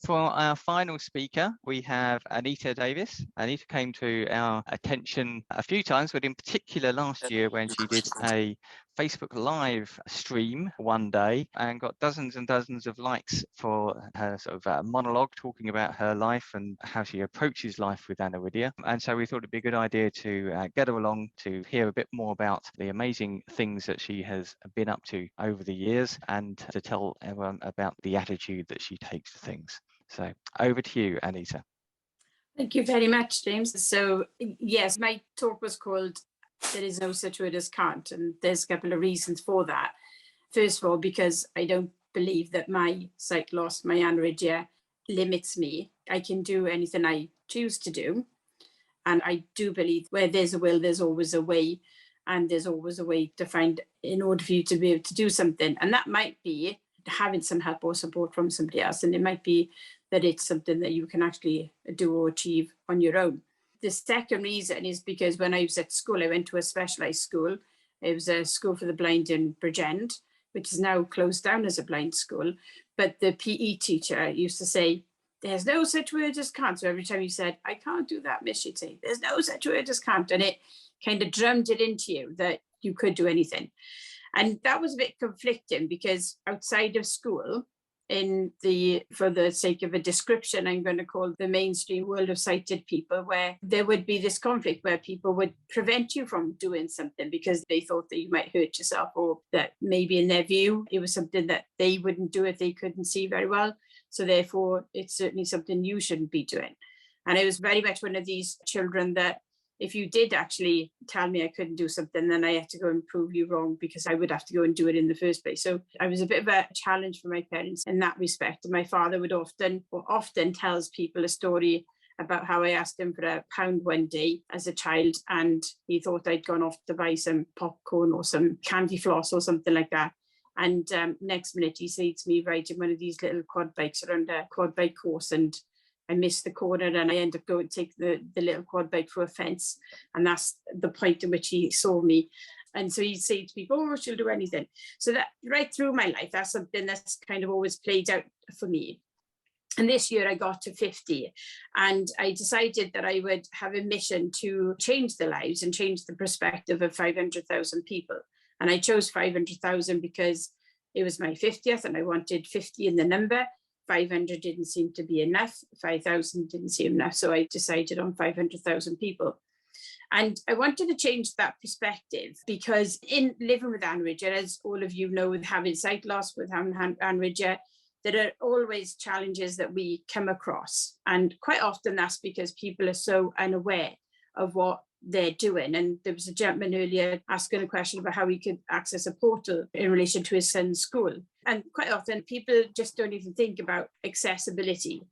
For our final speaker, we have Anita Davis. Anita came to our attention a few times, but in particular last year when she did a Facebook Live stream one day and got dozens and dozens of likes for her sort of monologue talking about her life and how she approaches life with Aniridia. And so we thought it'd be a good idea to get her along to hear a bit more about the amazing things that she has been up to over the years and to tell everyone about the attitude that she takes to things. So over to you, Anita. Thank you very much, James. So yes, my talk was called There is No Such Word as Can't, and there's a couple of reasons for that. First of all, because I don't believe that my sight loss, my aniridia, limits me. I can do anything I choose to do. And I do believe where there's a will, there's always a way. And there's always a way to find in order for you to be able to do something. And that might be having some help or support from somebody else. And it might be that it's something that you can actually do or achieve on your own. The second reason is because when I was at school, I went to a specialised school. It was a school for the blind in Bridgend, which is now closed down as a blind school. But the PE teacher used to say, there's no such word as can't. So every time you said, I can't do that, miss, she'd say, there's no such word as can't. And it kind of drummed it into you that you could do anything. And that was a bit conflicting because outside of school, for the sake of a description, I'm going to call the mainstream world of sighted people, where there would be this conflict where people would prevent you from doing something because they thought that you might hurt yourself, or that maybe in their view, it was something that they wouldn't do if they couldn't see very well. So therefore, it's certainly something you shouldn't be doing. And I was very much one of these children that if you did actually tell me I couldn't do something, then I had to go and prove you wrong because I would have to go and do it in the first place. So I was a bit of a challenge for my parents in that respect. And my father would often tells people a story about how I asked him for £1 one day as a child, and he thought I'd gone off to buy some popcorn or some candy floss or something like that. And next minute he sees me riding one of these little quad bikes around a quad bike course, and I missed the corner and I end up going to take the little quad bike through a fence. And that's the point in which he saw me. And so he'd say to people, oh, she'll do anything. So that right through my life, that's something that's kind of always played out for me. And this year I got to 50 and I decided that I would have a mission to change the lives and change the perspective of 500,000 people. And I chose 500,000 because it was my 50th and I wanted 50 in the number. 500 didn't seem to be enough. 5,000 didn't seem enough. So I decided on 500,000 people. And I wanted to change that perspective because in living with aniridia, as all of you know, with having sight loss, with having aniridia, there are always challenges that we come across. And quite often that's because people are so unaware of what they're doing. And there was a gentleman earlier asking a question about how he could access a portal in relation to his son's school. And quite often people just don't even think about accessibility,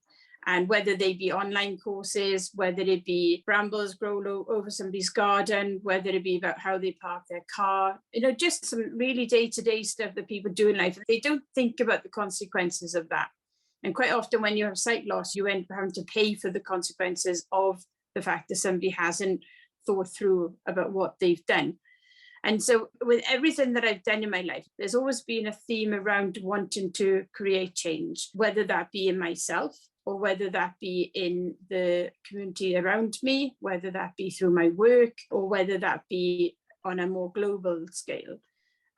and whether they be online courses, whether it be brambles grow over somebody's garden, whether it be about how they park their car, just some really day-to-day stuff that people do in life. They don't think about the consequences of that. And quite often when you have sight loss, you end up having to pay for the consequences of the fact that somebody hasn't thought through about what they've done. And so with everything that I've done in my life, there's always been a theme around wanting to create change, whether that be in myself or whether that be in the community around me, whether that be through my work or whether that be on a more global scale.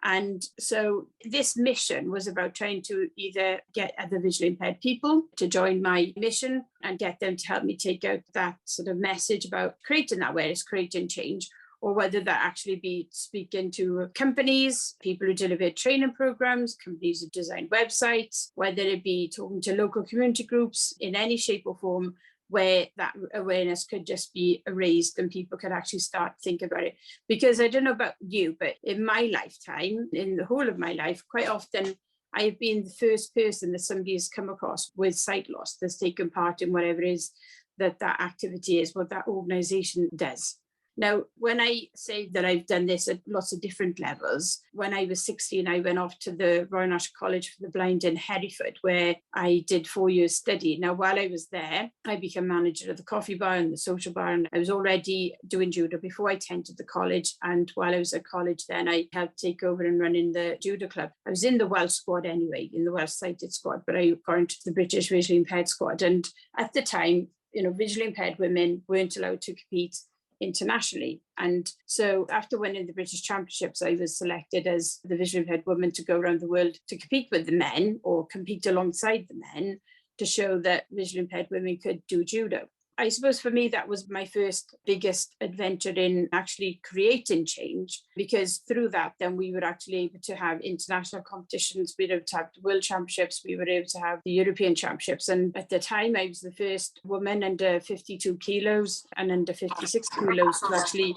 And so this mission was about trying to either get other visually impaired people to join my mission and get them to help me take out that sort of message about creating that awareness, creating change, or whether that actually be speaking to companies, people who deliver training programs, companies who design websites, whether it be talking to local community groups in any shape or form where that awareness could just be raised and people could actually start thinking about it. Because I don't know about you, but in my lifetime, in the whole of my life, quite often I have been the first person that somebody has come across with sight loss that's taken part in whatever it is that activity is, what that organisation does. Now, when I say that I've done this at lots of different levels, when I was 16, I went off to the Royal National College for the Blind in Hereford, where I did 4 years study. Now, while I was there, I became manager of the coffee bar and the social bar, and I was already doing judo before I entered the college. And while I was at college then, I helped take over and run in the judo club. I was in the Welsh squad anyway, in the Welsh sighted squad, but I got into the British visually impaired squad. And at the time, visually impaired women weren't allowed to compete internationally. And so after winning the British Championships, I was selected as the visually impaired woman to go around the world to compete with the men or compete alongside the men to show that visually impaired women could do judo. I suppose for me, that was my first biggest adventure in actually creating change, because through that, then we were actually able to have international competitions. We were able to have the World Championships. We were able to have the European Championships. And at the time, I was the first woman under 52 kilos and under 56 kilos to actually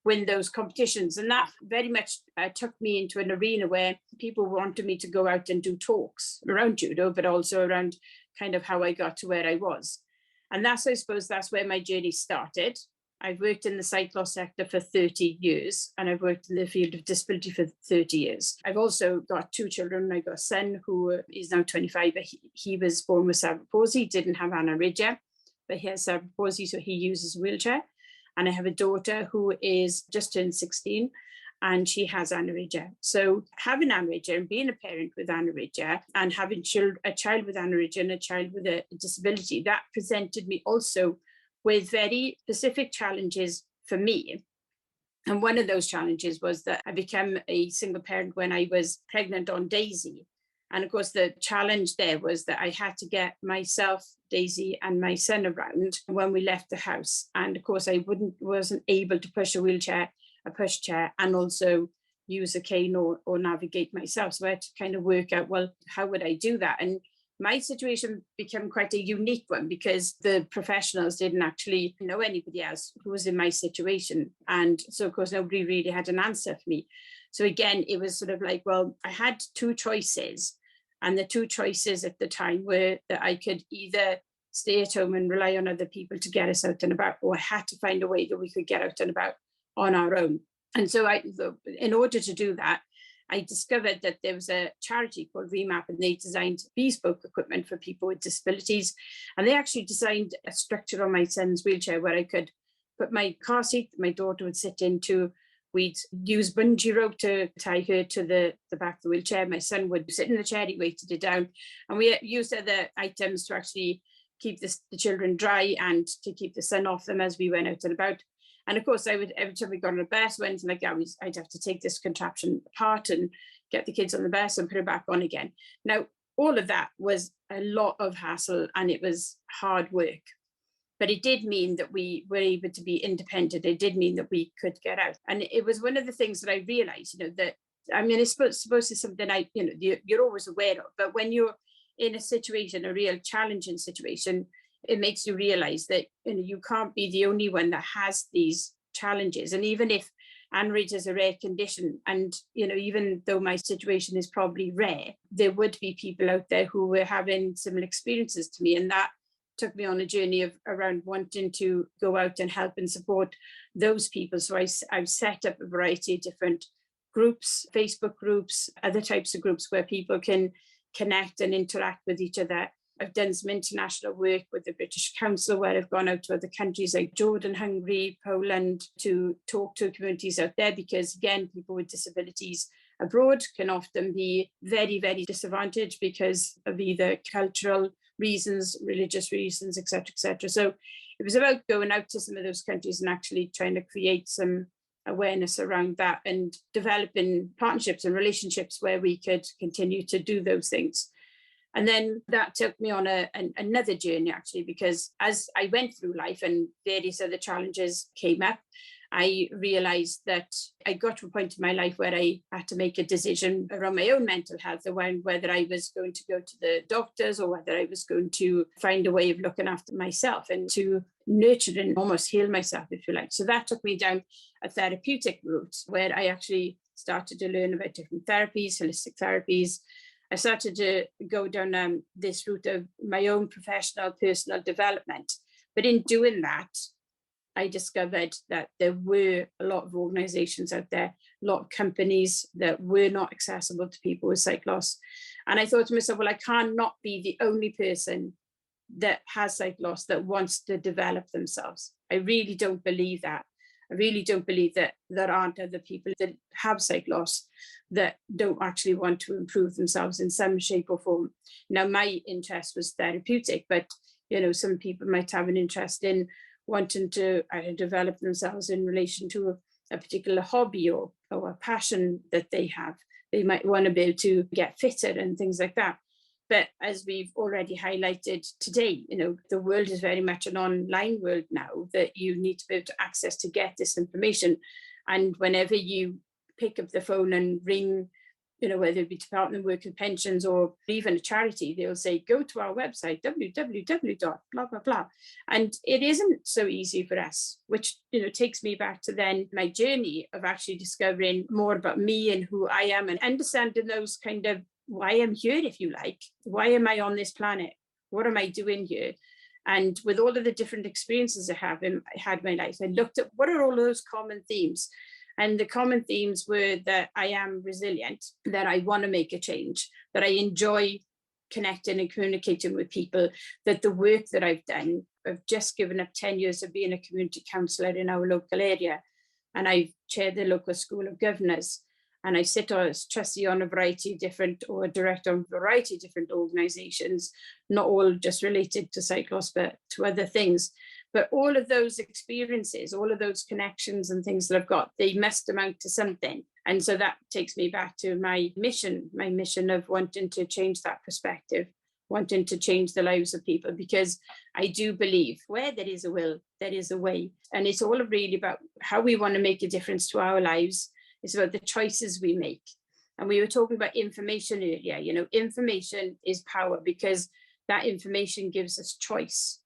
win those competitions. And that very much took me into an arena where people wanted me to go out and do talks around judo, but also around kind of how I got to where I was. And I suppose that's where my journey started. I've worked in the sight loss sector for 30 years, and I've worked in the field of disability for 30 years. I've also got 2 children. I've got a son who is now 25, but he was born with cerebral palsy. He didn't have anarrhythmia, but he has cerebral palsy, so he uses a wheelchair. And I have a daughter who is just turned 16, and she has anarrhythmia. So having anarrhythmia and being a parent with anarrhythmia and having a child with anarrhythmia and a child with a disability, that presented me also with very specific challenges for me. And one of those challenges was that I became a single parent when I was pregnant on Daisy. And of course, the challenge there was that I had to get myself, Daisy, and my son around when we left the house. And of course, I wasn't able to push a wheelchair, a pushchair, and also use a cane or navigate myself. So I had to kind of work out, well, how would I do that? And my situation became quite a unique one because the professionals didn't actually know anybody else who was in my situation. And so, of course, nobody really had an answer for me. So again, it was sort of like, well, I had 2 choices. And the 2 choices at the time were that I could either stay at home and rely on other people to get us out and about, or I had to find a way that we could get out and about on our own. And so in order to do that, I discovered that there was a charity called Remap, and they designed bespoke equipment for people with disabilities. And they actually designed a structure on my son's wheelchair where I could put my car seat, my daughter would sit into. We'd use bungee rope to tie her to the back of the wheelchair. My son would sit in the chair, he weighted it down. And we used other items to actually keep the children dry and to keep the sun off them as we went out and about. And of course, every time we got on a bus, or anything like that, I'd have to take this contraption apart and get the kids on the bus and put it back on again. Now, all of that was a lot of hassle and it was hard work. But it did mean that we were able to be independent. It did mean that we could get out. And it was one of the things that I realized, that, I mean, it's supposed to be something you're always aware of. But when you're in a situation, a real challenging situation, it makes you realize that, you can't be the only one that has these challenges. And even if anarrhythmia is a rare condition, and, even though my situation is probably rare, there would be people out there who were having similar experiences to me. And that took me on a journey of around wanting to go out and help and support those people. So I've set up a variety of different groups, Facebook groups, other types of groups where people can connect and interact with each other. I've done some international work with the British Council where I've gone out to other countries like Jordan, Hungary, Poland to talk to communities out there, because again, people with disabilities abroad can often be very, very disadvantaged because of either cultural reasons, religious reasons, etc. So it was about going out to some of those countries and actually trying to create some awareness around that and developing partnerships and relationships where we could continue to do those things. And then that took me on another journey, actually, because as I went through life and various other challenges came up, I realized that I got to a point in my life where I had to make a decision around my own mental health, around whether I was going to go to the doctors or whether I was going to find a way of looking after myself and to nurture and almost heal myself, if you like. So that took me down a therapeutic route where I actually started to learn about different therapies, holistic therapies. I started to go down this route of my own professional, personal development. But in doing that, I discovered that there were a lot of organizations out there, a lot of companies that were not accessible to people with sight loss. And I thought to myself, well, I can't not be the only person that has sight loss that wants to develop themselves. I really don't believe that. I really don't believe that there aren't other people that have sight loss that don't actually want to improve themselves in some shape or form. Now, my interest was therapeutic, but some people might have an interest in wanting to develop themselves in relation to a particular hobby or a passion that they have. They might want to be able to get fitter and things like that. But as we've already highlighted today, the world is very much an online world now, that you need to be able to access to get this information. And whenever you pick up the phone and ring, whether it be Department of Work and Pensions or even a charity, they'll say, go to our website, www.blah, blah, blah. And it isn't so easy for us, which, takes me back to then my journey of actually discovering more about me and who I am and understanding those kind of why I'm here, if you like. Why am I on this planet? What am I doing here? And with all of the different experiences I had in my life, I looked at what are all those common themes. And the common themes were that I am resilient, that I want to make a change, that I enjoy connecting and communicating with people, that the work that I've done, I've just given up 10 years of being a community councillor in our local area. And I've chaired the local school of governors. And I sit as trustee on a variety of different, or director on a variety of different organisations, not all just related to sight loss, but to other things. But all of those experiences, all of those connections and things that I've got, they must amount to something. And so that takes me back to my mission of wanting to change that perspective, wanting to change the lives of people, because I do believe where there is a will, there is a way. And it's all really about how we want to make a difference to our lives. It's about the choices we make. And we were talking about information earlier. Information is power, because that information gives us choice.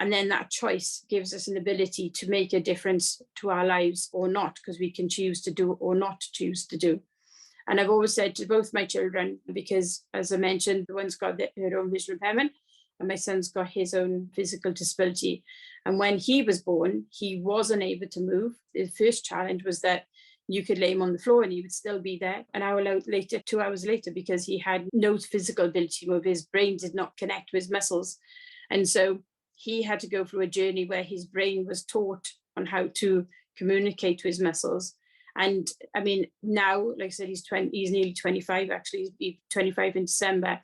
And then that choice gives us an ability to make a difference to our lives or not, because we can choose to do or not choose to do. And I've always said to both my children, because as I mentioned, the one's got her own visual impairment and my son's got his own physical disability. And when he was born, he wasn't able to move. The first challenge was that you could lay him on the floor and he would still be there an hour later, 2 hours later, because he had no physical ability to move. His brain did not connect with his muscles. And so he had to go through a journey where his brain was taught on how to communicate to his muscles. And I mean, now, like I said, he's nearly 25, actually, he'll be 25 in December.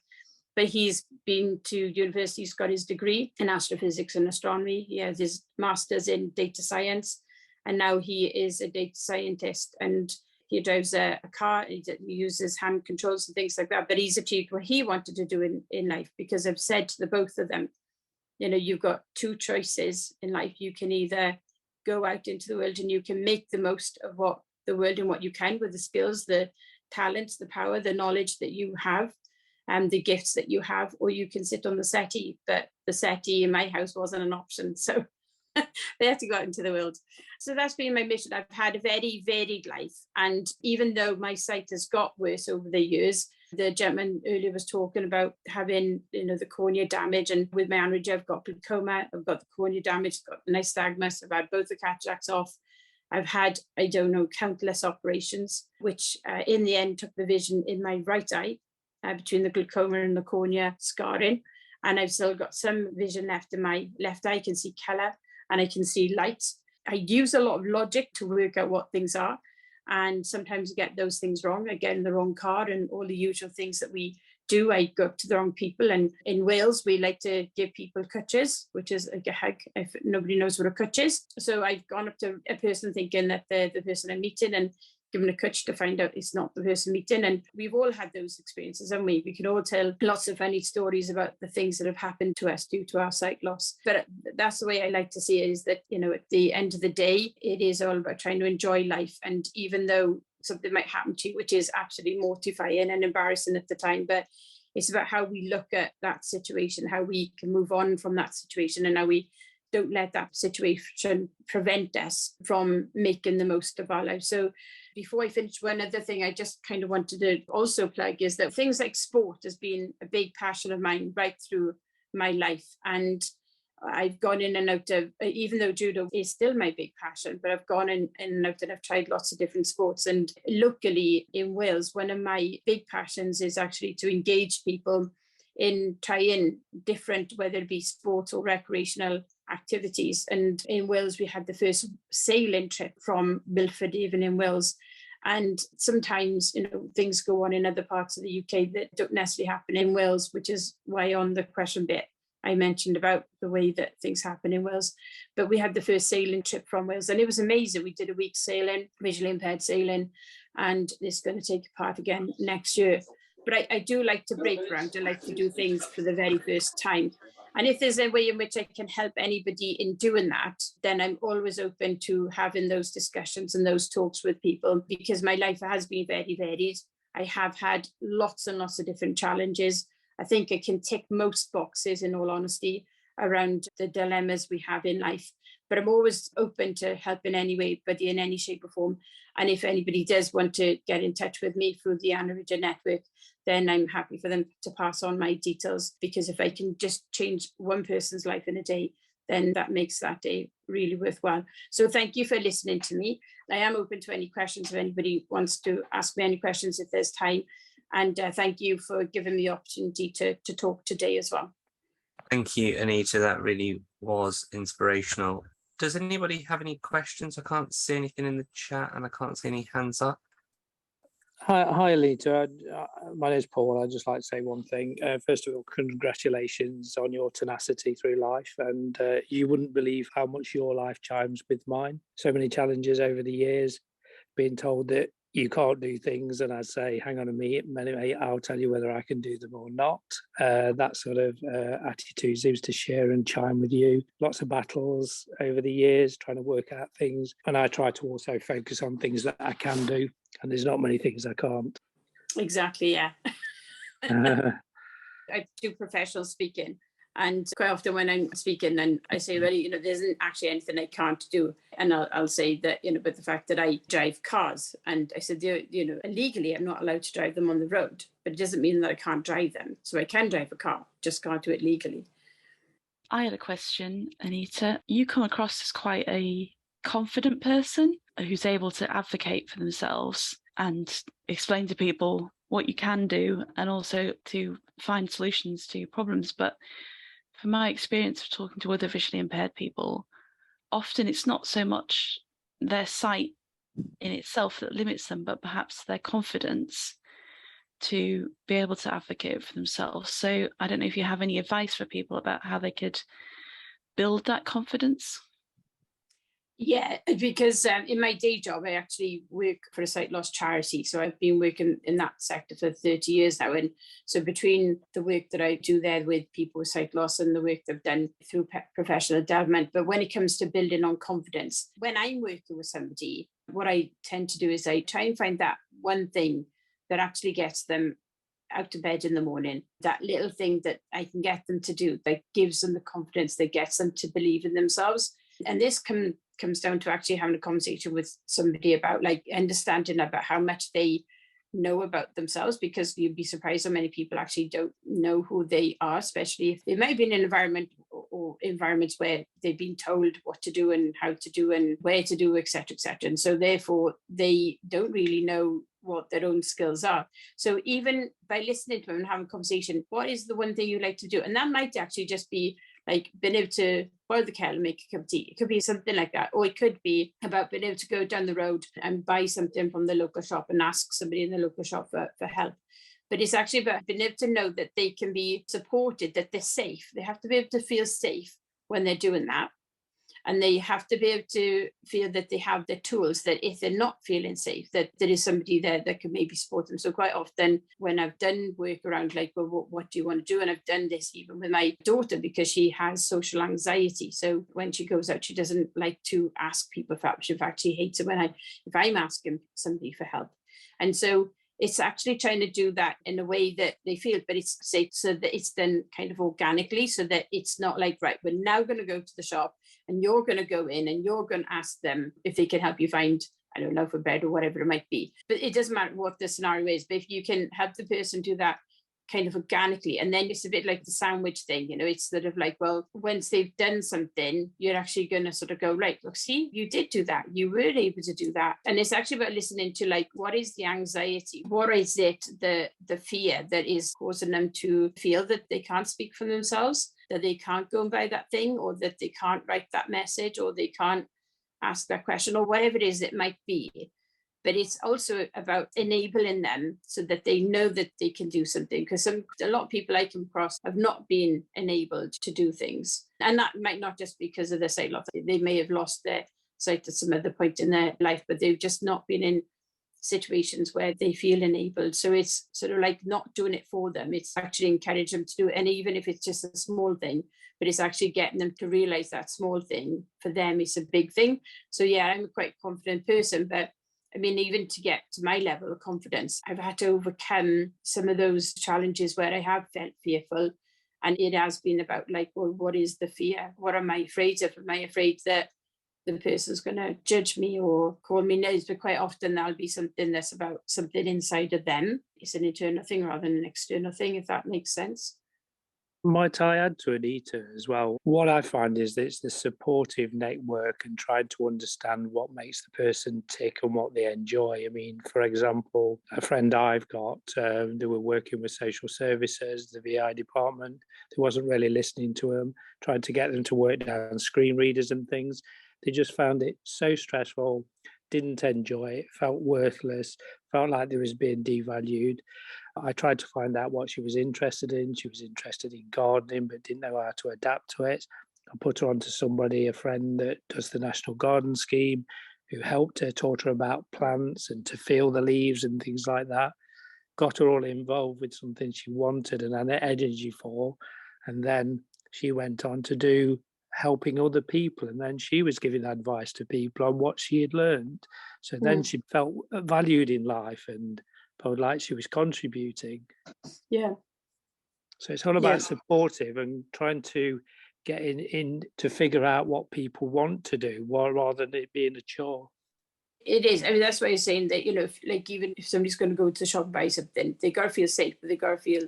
But he's been to university, he's got his degree in astrophysics and astronomy. He has his master's in data science. And now he is a data scientist, and he drives a car, he uses hand controls and things like that. But he's achieved what he wanted to do in life, because I've said to the both of them, you've got two choices in life. You can either go out into the world and you can make the most of what the world and what you can with the skills, the talents, the power, the knowledge that you have, and the gifts that you have, or you can sit on the settee. But the settee in my house wasn't an option. So they have to go out into the world. So that's been my mission. I've had a very varied life. And even though my sight has got worse over the years, the gentleman earlier was talking about having, the cornea damage. And with my anorexia, I've got glaucoma, I've got the cornea damage, I've got nystagmus, I've had both the cataracts off. I've had, countless operations, which in the end took the vision in my right eye, between the glaucoma and the cornea scarring. And I've still got some vision left in my left eye. I can see colour and I can see light. I use a lot of logic to work out what things are. And sometimes you get those things wrong. I get in the wrong car and all the usual things that we do. I go up to the wrong people. And in Wales, we like to give people cwtches, which is like a hug if nobody knows what a cwtch is. So I've gone up to a person thinking that they're the person I'm meeting and given a cwtch to find out it's not the person meeting. And we've all had those experiences, haven't we? We can all tell lots of funny stories about the things that have happened to us due to our sight loss. But that's the way I like to see it, is that, at the end of the day, it is all about trying to enjoy life. And even though something might happen to you, which is absolutely mortifying and embarrassing at the time, but it's about how we look at that situation, how we can move on from that situation, and how we don't let that situation prevent us from making the most of our life. So before I finish, one other thing I just kind of wanted to also plug is that things like sport has been a big passion of mine right through my life. And I've gone in and out of, even though judo is still my big passion, but I've gone in and out and I've tried lots of different sports. And locally in Wales, one of my big passions is actually to engage people in trying different, whether it be sports or recreational activities. And in Wales, we had the first sailing trip from Milford, even in Wales. And sometimes, things go on in other parts of the UK that don't necessarily happen in Wales, which is why on the question bit, I mentioned about the way that things happen in Wales. But we had the first sailing trip from Wales and it was amazing. We did a week sailing, visually impaired sailing, and it's going to take part again next year. But I do like to break ground. I like to do things for the very first time. And if there's a way in which I can help anybody in doing that, then I'm always open to having those discussions and those talks with people, because my life has been very varied. I have had lots and lots of different challenges. I think I can tick most boxes, in all honesty, around the dilemmas we have in life. But I'm always open to helping anybody in any shape or form. And if anybody does want to get in touch with me through the Anna Ridger Network, then I'm happy for them to pass on my details, because if I can just change one person's life in a day, then that makes that day really worthwhile. So thank you for listening to me. I am open to any questions if anybody wants to ask me any questions if there's time. And thank you for giving me the opportunity to talk today as well. Thank you, Anita. That really was inspirational. Does anybody have any questions? I can't see anything in the chat and I can't see any hands up. Hi, Anita. My name is Paul. I'd just like to say one thing. First of all, congratulations on your tenacity through life. And you wouldn't believe how much your life chimes with mine. So many challenges over the years, being told that you can't do things, and I'd say, hang on a minute, I'll tell you whether I can do them or not. That sort of attitude seems to share and chime with you. Lots of battles over the years, trying to work out things. And I try to also focus on things that I can do, and there's not many things I can't. Exactly, yeah. I do professional speaking. And quite often when I'm speaking and I say, well, there isn't actually anything I can't do. And I'll say that, but the fact that I drive cars, and I said, legally, I'm not allowed to drive them on the road, but it doesn't mean that I can't drive them. So I can drive a car, just can't do it legally. I had a question, Anita. You come across as quite a confident person who's able to advocate for themselves and explain to people what you can do and also to find solutions to problems. But from my experience of talking to other visually impaired people, often it's not so much their sight in itself that limits them, but perhaps their confidence to be able to advocate for themselves. So I don't know if you have any advice for people about how they could build that confidence. Yeah, because in my day job, I actually work for a sight loss charity. So I've been working in that sector for 30 years now. And so between the work that I do there with people with sight loss and the work that I've done through professional development, but when it comes to building on confidence, when I'm working with somebody, what I tend to do is I try and find that one thing that actually gets them out of bed in the morning, that little thing that I can get them to do that gives them the confidence, that gets them to believe in themselves. And this comes down to actually having a conversation with somebody about understanding about how much they know about themselves, because you'd be surprised how many people actually don't know who they are, especially if they might have been in an environment or environments where they've been told what to do and how to do and where to do, etc., etc. And so therefore they don't really know what their own skills are. So even by listening to them and having a conversation, what is the one thing you like to do? And that might actually just be being able to boil the kettle and make a cup of tea. It could be something like that. Or it could be about being able to go down the road and buy something from the local shop and ask somebody in the local shop for help. But it's actually about being able to know that they can be supported, that they're safe. They have to be able to feel safe when they're doing that. And they have to be able to feel that they have the tools, that if they're not feeling safe, that there is somebody there that can maybe support them. So quite often when I've done work around what do you want to do? And I've done this even with my daughter, because she has social anxiety. So when she goes out, she doesn't like to ask people for help. She actually hates it if I'm asking somebody for help. And so it's actually trying to do that in a way that they feel, but it's safe, so that it's done kind of organically, so that it's not like, right, we're now going to go to the shop and you're going to go in and you're going to ask them if they can help you find, I don't know, for bed or whatever it might be. But it doesn't matter what the scenario is. But if you can help the person do that kind of organically. And then it's a bit like the sandwich thing, you know, it's sort of like, well, once they've done something, you're actually going to sort of go, right, look, see, you did do that. You were able to do that. And it's actually about listening to like, what is the anxiety? What is it, the fear that is causing them to feel that they can't speak for themselves, that they can't go and buy that thing, or that they can't write that message, or they can't ask that question, or whatever it is it might be. But it's also about enabling them so that they know that they can do something. Because a lot of people I come across have not been enabled to do things. And that might not just be because of their sight loss. They may have lost their sight at some other point in their life, but they've just not been in situations where they feel enabled. So it's sort of like not doing it for them. It's actually encouraging them to do it. And even if it's just a small thing, but it's actually getting them to realize that small thing for them is a big thing. So yeah, I'm a quite confident person, but I mean, even to get to my level of confidence, I've had to overcome some of those challenges where I have felt fearful. And it has been about like, well, what is the fear? What am I afraid of? Am I afraid that the person's going to judge me or call me names? But quite often that'll be something that's about something inside of them. It's an internal thing rather than an external thing, if that makes sense. Might I add to Anita as well? What I find is that it's the supportive network and trying to understand what makes the person tick and what they enjoy. I mean, for example, a friend I've got, they were working with social services, the VI department. They wasn't really listening to them, trying to get them to work down screen readers and things. They just found it so stressful, didn't enjoy it, felt worthless, felt like they was being devalued. I tried to find out what she was interested in. She was interested in gardening, but didn't know how to adapt to it. I put her on to somebody, a friend that does the National Garden Scheme, who helped her, taught her about plants and to feel the leaves and things like that. Got her all involved with something she wanted and had energy for. And then she went on to do helping other people. And then she was giving advice to people on what she had learned. So then she felt valued in life and felt like she was contributing. Yeah. So it's all about supportive and trying to get in to figure out what people want to do rather than it being a chore. It is. I mean, that's why you're saying that, you know, like even if somebody's going to go to the shop and buy something, they got to feel safe, but they got to feel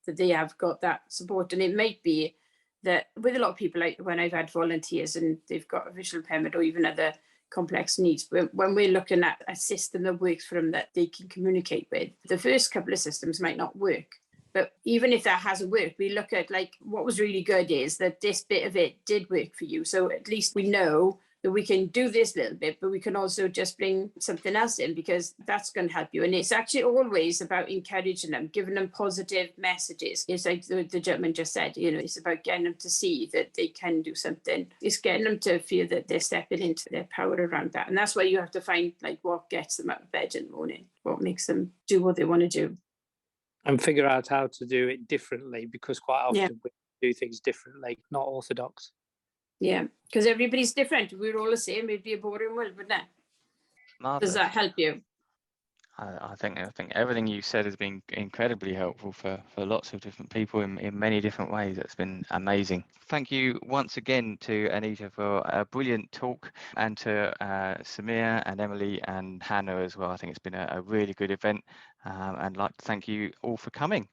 that they have got that support. And it might be that with a lot of people, like when I've had volunteers and they've got a visual impairment or even other complex needs, but when we're looking at a system that works for them that they can communicate with, the first couple of systems might not work. But even if that hasn't worked, we look at like what was really good is that this bit of it did work for you. So at least we know that we can do this little bit, but we can also just bring something else in because that's going to help you. And it's actually always about encouraging them, giving them positive messages. It's like the gentleman just said, you know, it's about getting them to see that they can do something. It's getting them to feel that they're stepping into their power around that. And that's why you have to find like what gets them out of bed in the morning, what makes them do what they want to do. And figure out how to do it differently because quite often we do things differently, not orthodox. Yeah, because everybody's different. We're all the same. It'd be a boring world, wouldn't it? Marvellous. Does that help you? I think everything you said has been incredibly helpful for lots of different people in many different ways. It's been amazing. Thank you once again to Anita for a brilliant talk, and to Samir and Emily and Hannah as well. I think it's been a really good event, and I'd like to thank you all for coming.